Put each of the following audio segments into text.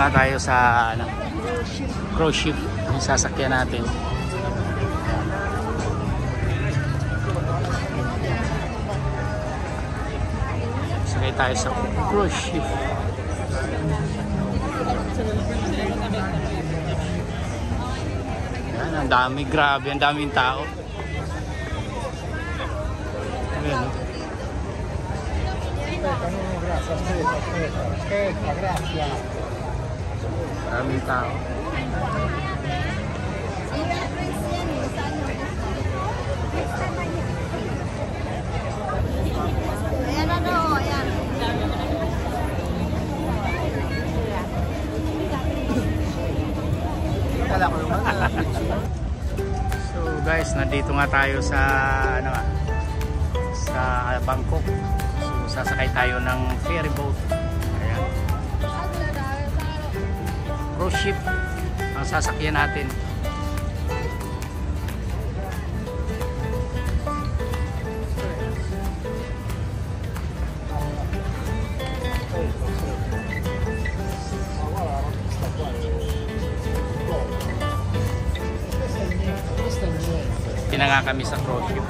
na tayo sa cruise ship, yung sasakyan natin. Sakay tayo sa cruise ship. Yan, ang dami, grabe, ang daming tao. Ayan, no? Maraming tao. Ayan ano, ayan. So guys, nandito nga tayo sa sa Bangkok. So sasakay tayo ng ferry boat. Ayan. Cruise ship ang sasakyan natin. Na nga kami sa cruise ship.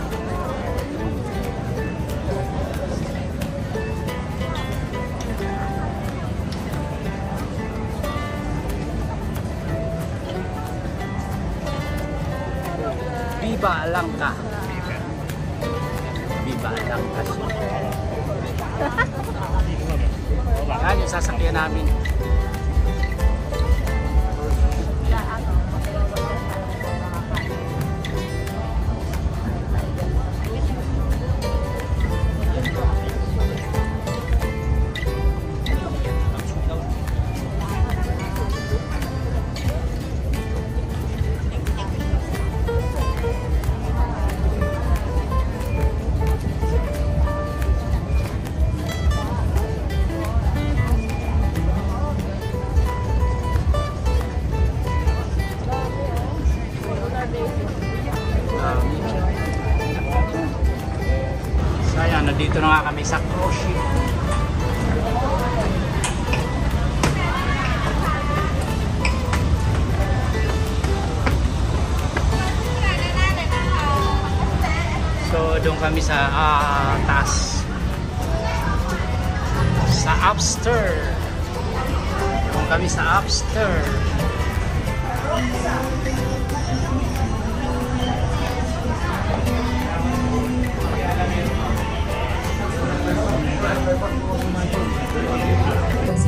Viva Langka. Viva Langka. Yan yung sasakyan namin. Nandito na nga kami sa cruise ship. So doon kami sa taas. Sa upstairs. Doon kami sa upstairs.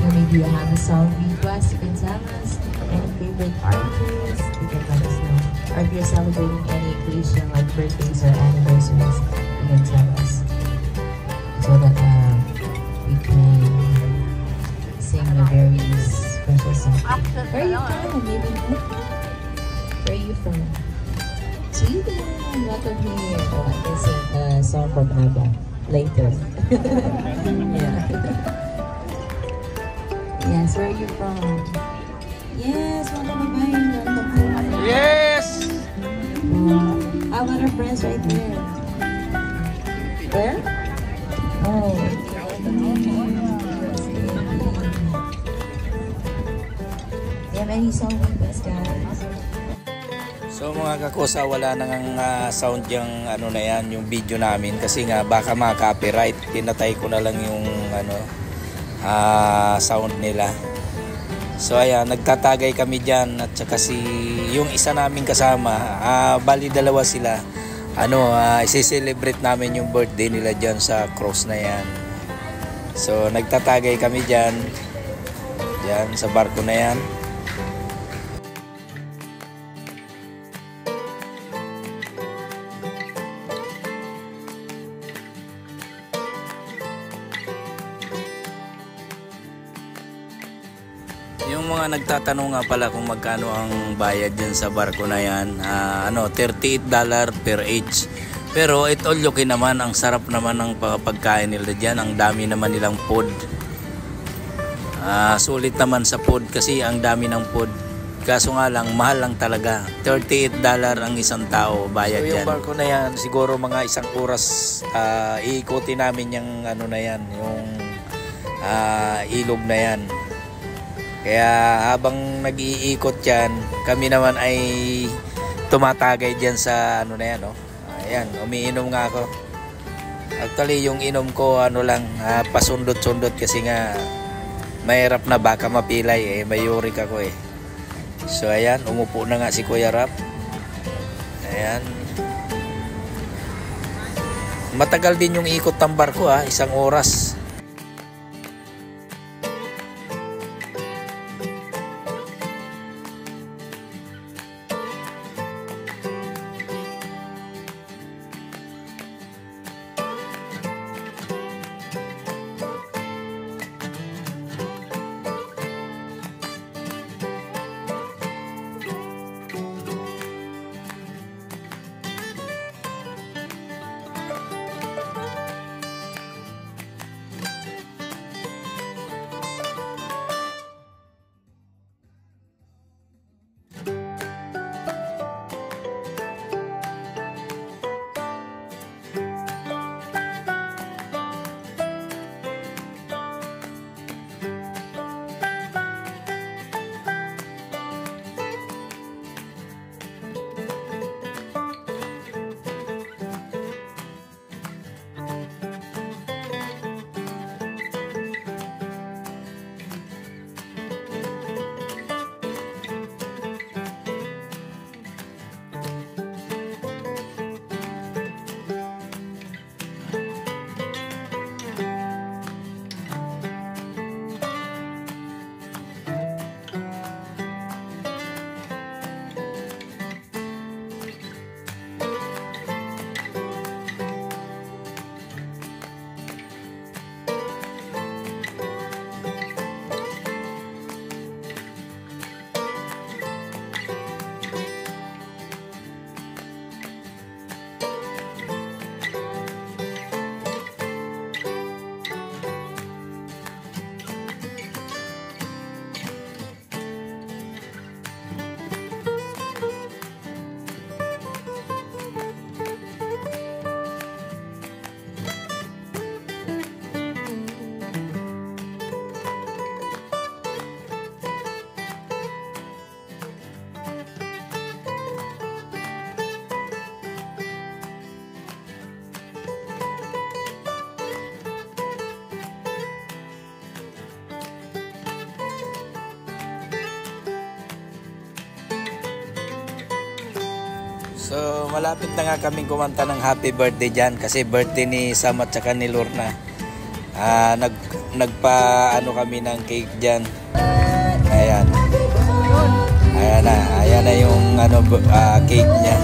Maybe you have a song request, you can tell us. Any favorite artists, you can let us know. Or if you're celebrating any occasion like birthdays or anniversaries, you can tell us. So that we can sing the very special song. Where are you from? Maybe where are you from? Sweden. Welcome here. Oh, I can sing a song from ABBA later. Yeah. Yes, where are you from? Yes, welcome to Yes! How about our friends right there? Where? Oh. You have any song requests, guys? So mga kakosa, wala nang sound yung ano na yan, yung video namin kasi nga baka ma-copyright. Tinatay ko na lang yung sound nila. So ayan, nagtatagay kami dyan at saka yung isa naming kasama, bali dalawa sila. Isi-celebrate namin yung birthday nila dyan sa cruise na yan. So nagtatagay kami dyan sa barko na yan. Yung mga nagtatanong nga pala kung magkano ang bayad dyan sa barko na yan, $38 per each. Pero it all okay naman, ang sarap naman ng pagkain nila dyan, ang dami naman nilang food. Sulit naman sa food kasi ang dami ng food. Kaso nga lang, mahal lang talaga. $38 ang isang tao bayad dyan. So yung barko na yan, siguro mga isang oras iikutin namin yung ano na yan, yung ilog na yan. Kaya habang nag-iikot yan, kami naman ay tumatagay dyan sa ano na yan, no? Ayan, umiinom nga ako. Actually, yung inom ko ano lang, pasundot-sundot kasi nga mahirap na baka mapilay may uric ako eh. So ayan, umupo na nga si Kuya Rap. Ayan. Matagal din yung ikot ng barko 1 oras. So malapit na nga kaming kumanta ng happy birthday dyan kasi birthday ni Sam at saka ni Lorna. Nagpa ano kami ng cake dyan. Ayan. Ayan na yung ano, cake niya.